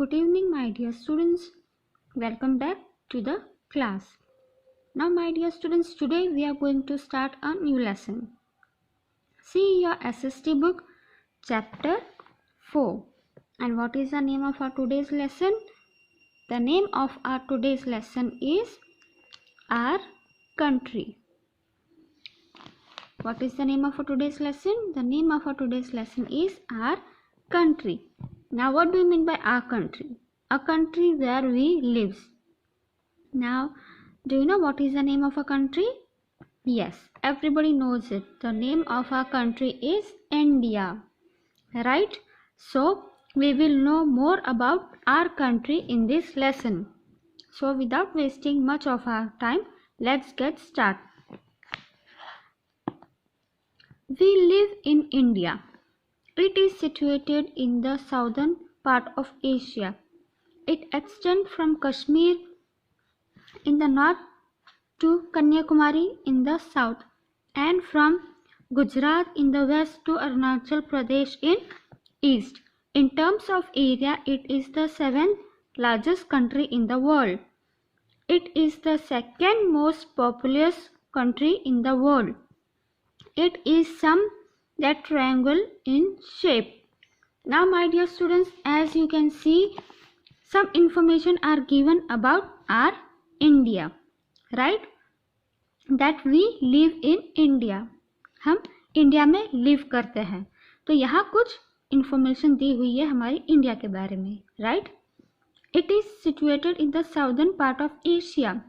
Good evening, my dear students. Welcome back to the class. Now, my dear students, today we are going to start a new lesson. See your SST book, chapter 4. And what is the name of our today's lesson? The name of our today's lesson is Our Country. What is the name of our today's lesson? The name of our today's lesson is Our Country. Now, what do you mean by our country? A country where we live. Now, do you know what is the name of a country? Yes, everybody knows it. The name of our country is India. Right? So, we will know more about our country in this lesson. So, without wasting much of our time, let's get started. We live in India. It is situated in the southern part of Asia. It extends from Kashmir in the north to Kanyakumari in the south, and from Gujarat in the west to Arunachal Pradesh in east. In terms of area, it is the seventh largest country in the world. It is the second most populous country in the world. It is that triangle in shape. Now, my dear students, as you can see, some information are given about our India, right? That we live in India. हम India में live करते हैं, तो यहाँ कुछ information दी हुई है हमारी इंडिया के बारे में, right? It is situated in the southern part of Asia,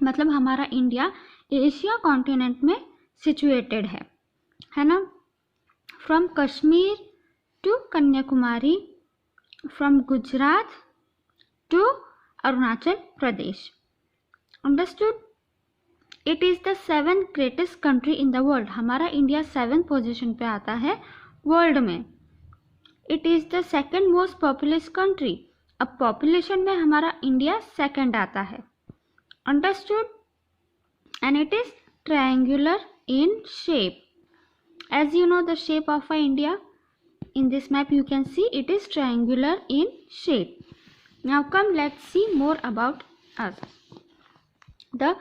मतलब हमारा इंडिया एशिया कॉन्टिनेंट में सिचुएटेड है ना? From Kashmir to Kanyakumari, from Gujarat to Arunachal Pradesh. Understood? It is the seventh greatest country in the world. हमारा इंडिया 7th पोजीशन पे आता है world में. It is the second most populous country. अब पॉपुलेशन में हमारा इंडिया सेकेंड आता है. Understood? And it is triangular in shape. As you know the shape of India in this map, you can see it is triangular in shape. Now come, let's see more about us. The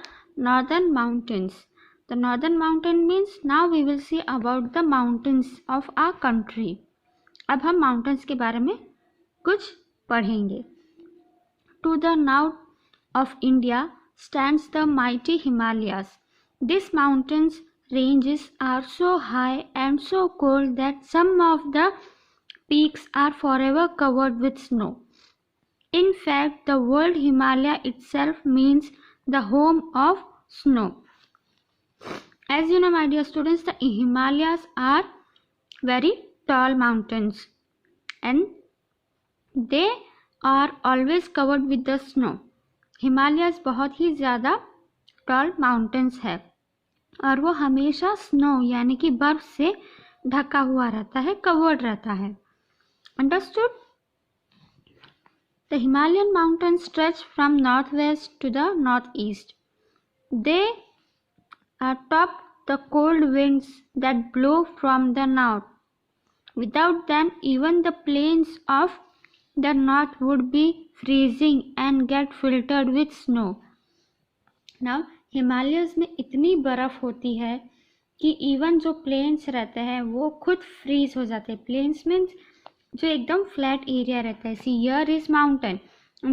northern mountains. The northern mountain means, now we will see about the mountains of our country. अब हम mountains के बारे में कुछ पढ़ेंगे. To the north of India stands the mighty Himalayas. These mountains ranges are so high and so cold that some of the peaks are forever covered with snow. In fact, the word Himalaya itself means the home of snow. As you know, my dear students, the Himalayas are very tall mountains and they are always covered with the snow. Himalayas बहुत ही ज़्यादा tall mountains है और वो हमेशा snow यानी कि बर्फ से ढका हुआ रहता है, कवर्ड रहता है. Understood? The Himalayan mountains stretch from north west to the north east. They are top the cold winds that blow from the north. Without them even the plains of the north would be freezing and get filtered with snow. Now Himalayas में इतनी बर्फ़ होती है कि even जो planes रहते हैं वो खुद फ्रीज हो जाते हैं. प्लेन्स मीन्स जो एकदम फ्लैट एरिया रहता है. See here is mountain,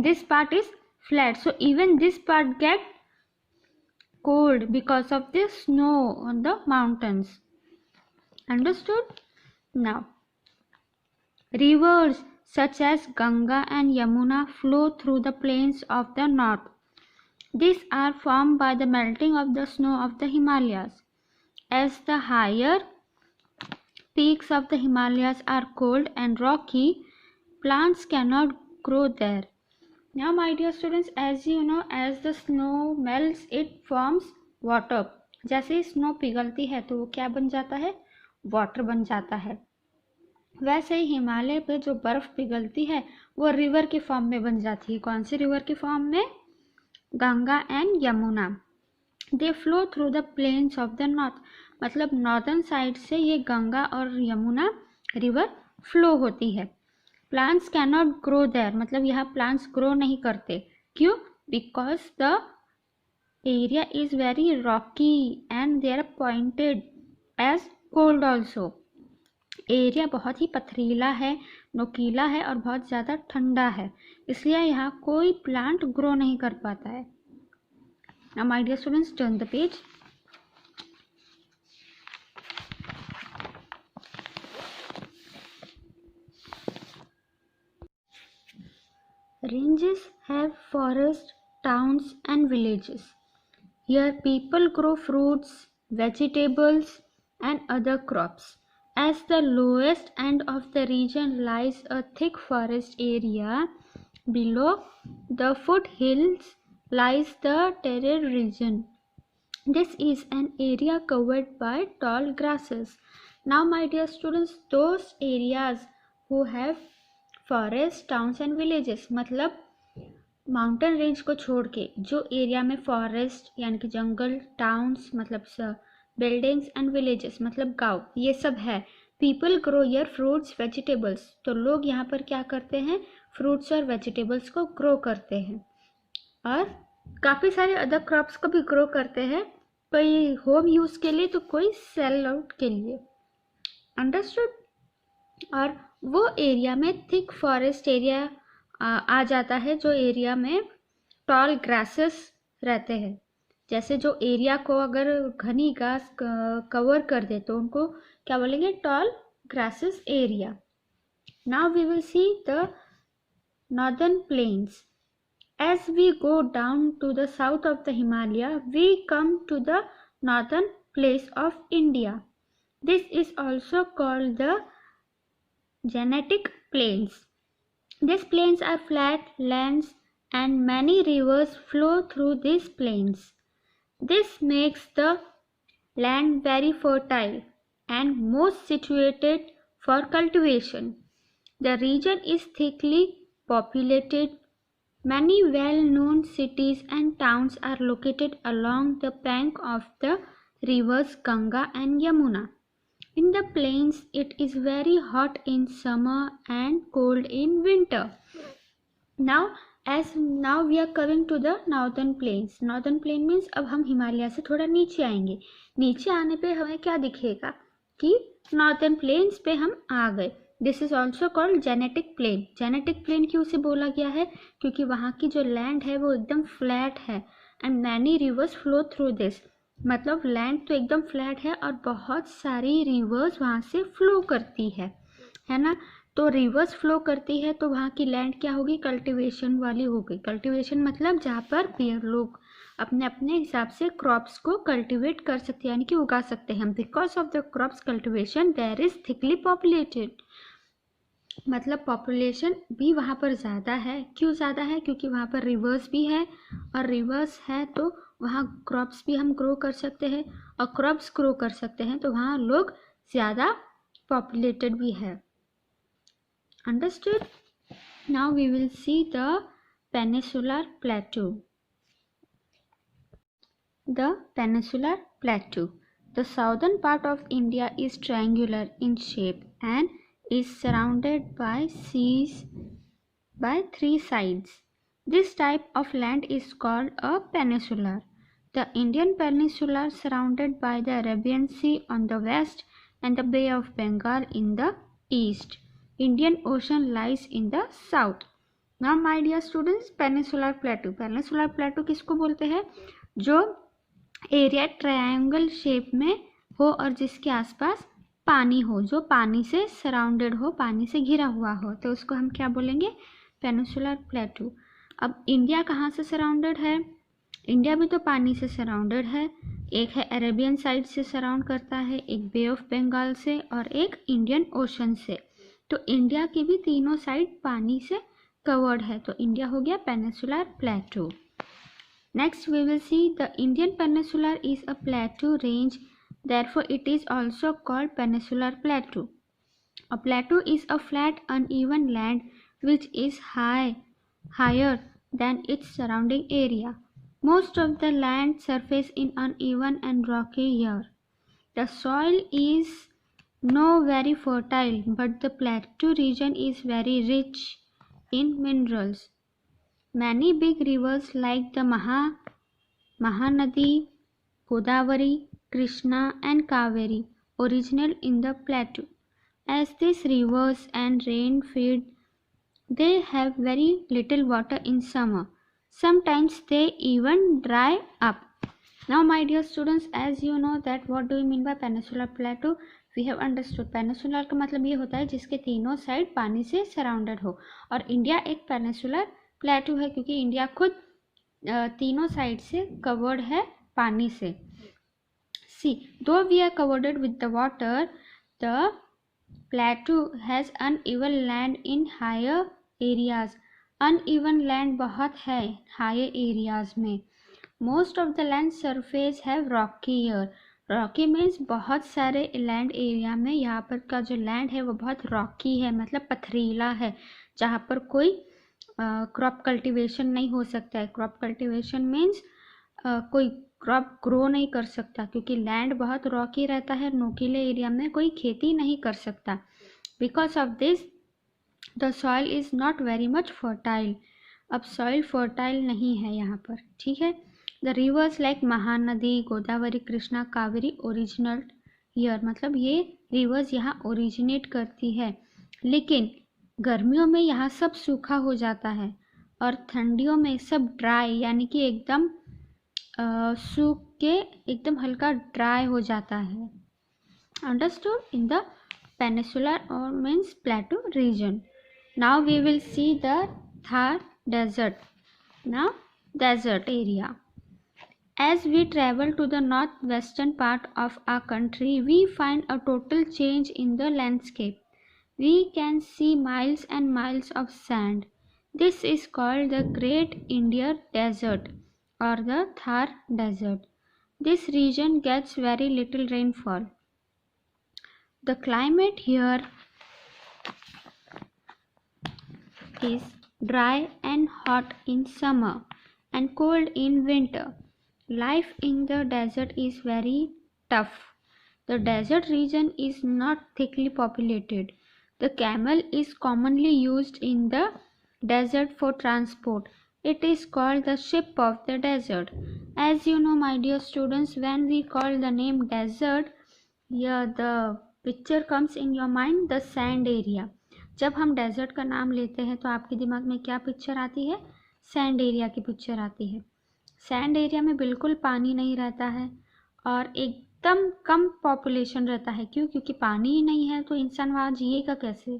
this part is flat, so even this part get cold because of the snow on the mountains. Understood? Now rivers such as Ganga and Yamuna flow through the plains of the north. These are formed by the melting of the snow of the Himalayas. As the higher peaks of the Himalayas are cold and rocky, plants cannot grow there. Now, my dear students, as you know, as the snow melts, it forms water. जैसे snow पिघलती है तो वो क्या बन जाता है? Water बन जाता है. वैसे ही हिमालय पे जो बर्फ पिघलती है वो रिवर के फॉर्म में बन जाती है. कौन सी रिवर के फॉर्म में? Ganga and Yamuna. They flow through the plains of the north. मतलब नॉर्दर्न साइड से ये गंगा और यमुना रिवर फ्लो होती है. Plants can not grow there, मतलब यहाँ प्लांट्स ग्रो नहीं करते। क्यों? Because the area is very rocky and they are pointed as cold also. Area बहुत ही पथरीला है, नुकीला है और बहुत ज़्यादा ठंडा है, इसलिए यहाँ कोई प्लांट ग्रो नहीं कर पाता है। Now my dear students, turn the page. Ranges have forests, towns and villages. Here people grow fruits, vegetables and other crops. As the lowest end of the region lies a thick forest area, below the foothills lies the terraced region. This is an area covered by tall grasses. Now my dear students, those areas who have forests, towns and villages, मतलब mountain range को छोड़ के जो area में forest यानी कि जंगल, towns मतलब buildings and villages मतलब गांव, ये सब है। People grow here fruits vegetables, तो लोग यहाँ पर क्या करते हैं, फ्रूट्स और वेजिटेबल्स को ग्रो करते हैं और काफ़ी सारे अदर क्रॉप्स को भी ग्रो करते हैं, कोई होम यूज़ के लिए तो कोई सेल आउट के लिए। अंडरस्टूड? और वो एरिया में थिक फॉरेस्ट एरिया आ जाता है जो एरिया में टॉल ग्रासेस रहते हैं। जैसे जो एरिया को अगर घनी घास कवर कर दे तो उनको क्या बोलेंगे, tall grasses area. Now we will see the northern plains. As we go down to the south of the Himalaya, we come to the northern place of India. This is also called the genetic plains. These plains are flat lands and many rivers flow through these plains. This makes the land very fertile and most situated for cultivation. The region is thickly populated. Many well-known cities and towns are located along the bank of the rivers Ganga and Yamuna. In the plains, it is very hot in summer and cold in winter. Now we are coming to the northern plains. Northern plain means अब हम हिमालय से थोड़ा नीचे आएंगे। नीचे आने पे हमें क्या दिखेगा कि नॉर्दर्न प्लेन्स पे हम आ गए। This is also called genetic plain. Genetic plain क्यों से बोला गया है? क्योंकि वहाँ की जो लैंड है वो एकदम फ्लैट है and many reverse flow through this, मतलब लैंड तो एकदम फ्लैट है और बहुत सारी रिवर्स वहाँ से फ्लो करती है ना। तो रिवर्स फ्लो करती है तो वहाँ की लैंड क्या होगी, कल्टीवेशन वाली हो गई। कल्टीवेशन मतलब जहाँ पर लोग अपने अपने हिसाब से क्रॉप्स को कल्टीवेट कर सकते हैं यानी कि उगा सकते हैं। Because of the crops cultivation there is thickly populated, मतलब पॉपुलेशन भी वहाँ पर ज़्यादा है। क्यों ज़्यादा है? क्योंकि वहाँ पर रिवर्स भी है और रिवर्स है तो वहाँ क्रॉप्स भी हम ग्रो कर सकते हैं और क्रॉप्स ग्रो कर सकते हैं तो वहाँ लोग ज़्यादा पॉपुलेटेड भी है। Understood? Now we will see the peninsular plateau. The Peninsular Plateau. The southern part of India is triangular in shape and is surrounded by seas by three sides. This type of land is called a peninsular. The Indian Peninsula surrounded by the Arabian Sea on the west and the Bay of Bengal in the east. Indian Ocean lies in the south. Now my dear students, Peninsular Plateau. Peninsular Plateau किसको बोलते हैं? जो area triangle shape में हो और जिसके आसपास पानी हो, जो पानी से सराउंडेड हो, पानी से घिरा हुआ हो, तो उसको हम क्या बोलेंगे, पेनिसुलर प्लेटू। अब इंडिया कहाँ से सराउंडेड है? इंडिया भी तो पानी से सराउंडेड है। एक है अरेबियन साइड से सराउंड करता है, एक बे ऑफ बंगाल से और एक इंडियन ओशन से। तो इंडिया की भी तीनों साइड पानी से कवर्ड है, तो इंडिया हो गया peninsular प्लेटू। Next we will see the Indian Peninsula is a plateau range, therefore it is also called Peninsular Plateau. A plateau is a flat uneven land which is higher than its surrounding area. Most of the land surface is uneven and rocky here. The soil is no very fertile, but the plateau region is very rich in minerals. Many big rivers like the Mahanadi, Godavari, Krishna and Kaveri originate in the plateau. As these rivers and rain feed, they have very little water in summer. Sometimes they even dry up. Now my dear students, as you know that what do we mean by peninsular plateau? We have understood peninsular का मतलब ये होता है जिसके तीनों side पानी से surrounded हो, और इंडिया एक पेनिसुलर प्लेटू है क्योंकि इंडिया खुद तीनों साइड से कवर्ड है पानी से. See, though we are covered with the water, the plateau has uneven land in higher areas. Uneven land बहुत है higher areas में. Most of the land surface have rocky here. Rocky means बहुत सारे land area में यहाँ पर का जो land है वो बहुत rocky है, मतलब पथरीला है, जहाँ पर कोई crop cultivation नहीं हो सकता है. Crop cultivation means कोई क्रॉप ग्रो नहीं कर सकता क्योंकि लैंड बहुत रॉकी रहता है, नोकीले एरिया में कोई खेती नहीं कर सकता. Because of this the soil is not very much fertile. अब सॉइल फर्टाइल नहीं है यहाँ पर, ठीक है. The reverse like Mahanadi, Godavari, Krishna, Kaveri originate here, मतलब ये रिवर्स यहाँ ओरिजिनेट करती है. लेकिन गर्मियों में यहाँ सब सूखा हो जाता है और ठंडियों में सब ड्राई, यानी कि एकदम सूख के एकदम हल्का ड्राई हो जाता है. अंडरस्टूड? इन द पेनिसुलर और means plateau region. Now we will see the Thar desert. Now desert area. As we travel to the northwestern part of our country, we find a total change in the landscape. We can see miles and miles of sand. This is called the Great Indian Desert or the Thar Desert. This region gets very little rainfall. The climate here is dry and hot in summer and cold in winter. Life in the desert is very tough. The desert region is not thickly populated. The camel is commonly used in the desert for transport. It is called the ship of the desert. As you know, my dear students, when we call the name desert, here the picture comes in your mind, the sand area. जब हम desert का नाम लेते हैं तो आपके दिमाग में क्या पिक्चर आती है? सैंड एरिया की पिक्चर आती है. सैंड एरिया में बिल्कुल पानी नहीं रहता है और एकदम कम पॉपुलेशन रहता है. क्यों? क्योंकि पानी ही नहीं है तो इंसान वहाँ जिएगा कैसे.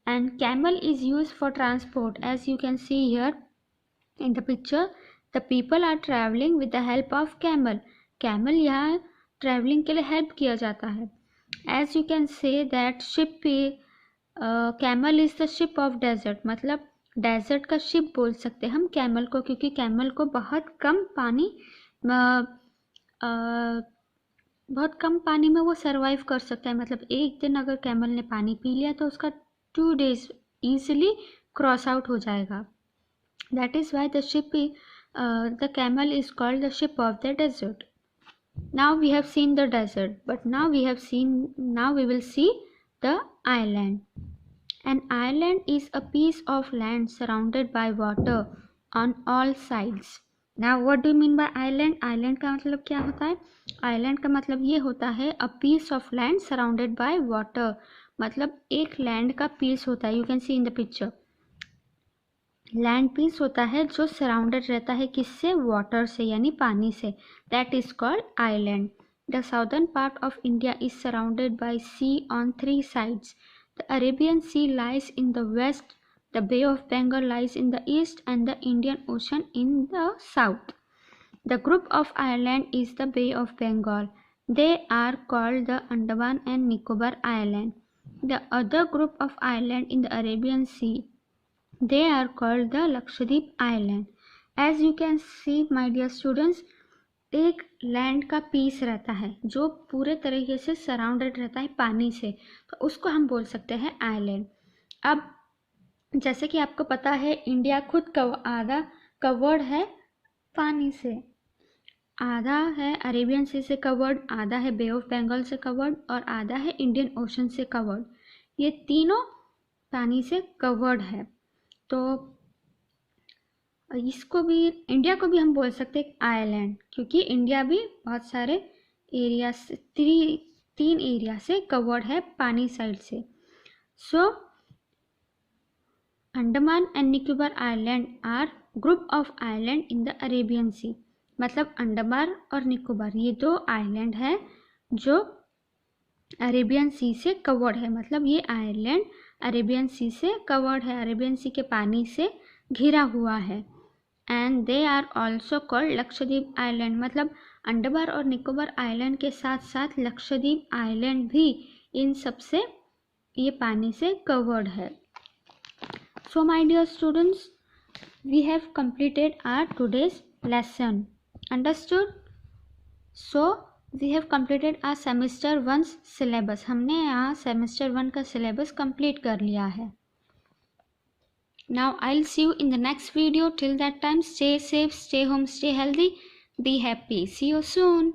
And camel is use for transport. As you can see here in the picture, the people are travelling with the help of camel. Camel यहाँ ट्रैवलिंग के लिए हेल्प किया जाता है. As you can say that ship, camel is the ship of desert, मतलब desert का ship बोल सकते हैं हम कैमल को, क्योंकि कैमल को बहुत कम पानी में वो सरवाइव कर सकता है. मतलब एक दिन अगर कैमल ने पानी पी लिया तो उसका 2 days easily क्रॉस आउट हो जाएगा. That is why the ship, the camel is called the ship of the desert. Now we have seen the desert, but now we will see the island. An island is a piece of land surrounded by water on all sides. Now what do you mean by island? Island का मतलब क्या होता है? Island का मतलब ये होता है a piece of land surrounded by water. मतलब एक land का piece होता है. You can see in the picture. Land piece होता है जो surrounded रहता है किससे? Water से, यानी पानी से. That is called island. The southern part of India is surrounded by sea on 3 sides. The Arabian Sea lies in the west, the Bay of Bengal lies in the east, and the Indian Ocean in the south. The group of islands is the Bay of Bengal. They are called the Andaman and Nicobar Island. The other group of islands in the Arabian Sea, they are called the Lakshadweep Island. As you can see, my dear students, एक land का piece रहता है जो पूरे तरीके से surrounded रहता है पानी से, तो उसको हम बोल सकते हैं आइलैंड. अब जैसे कि आपको पता है इंडिया खुद आधा कवर्ड है पानी से. आधा है अरेबियन सी से कवर्ड, आधा है बे ऑफ बंगाल से कवर्ड और आधा है इंडियन ओशन से कवर्ड। ये तीनों पानी से कवर्ड है। तो इसको भी, इंडिया को भी हम बोल सकते हैं आइलैंड, क्योंकि इंडिया भी बहुत सारे एरिया से, तीन एरिया से कवर्ड है पानी साइड से। So Andaman and Nicobar island are group of island in the Arabian sea. मतलब अंडमान और निकोबार ये दो आइलैंड है जो अरेबियन सी से कवर्ड है। मतलब ये आइलैंड अरेबियन सी से कवर्ड है, अरेबियन सी के पानी से घिरा हुआ है। And they are also called Lakshadweep island. मतलब अंडमान और निकोबार आइलैंड के साथ साथ लक्षद्वीप आइलैंड भी इन सबसे ये पानी से कवर्ड है। So my dear students, we have completed our today's lesson. Understood? So we have completed our semester 1 syllabus. हमने यहाँ semester 1 का syllabus complete कर लिया है। Now I'll see you in the next video. Till that time, stay safe, stay home, stay healthy, be happy. See you soon.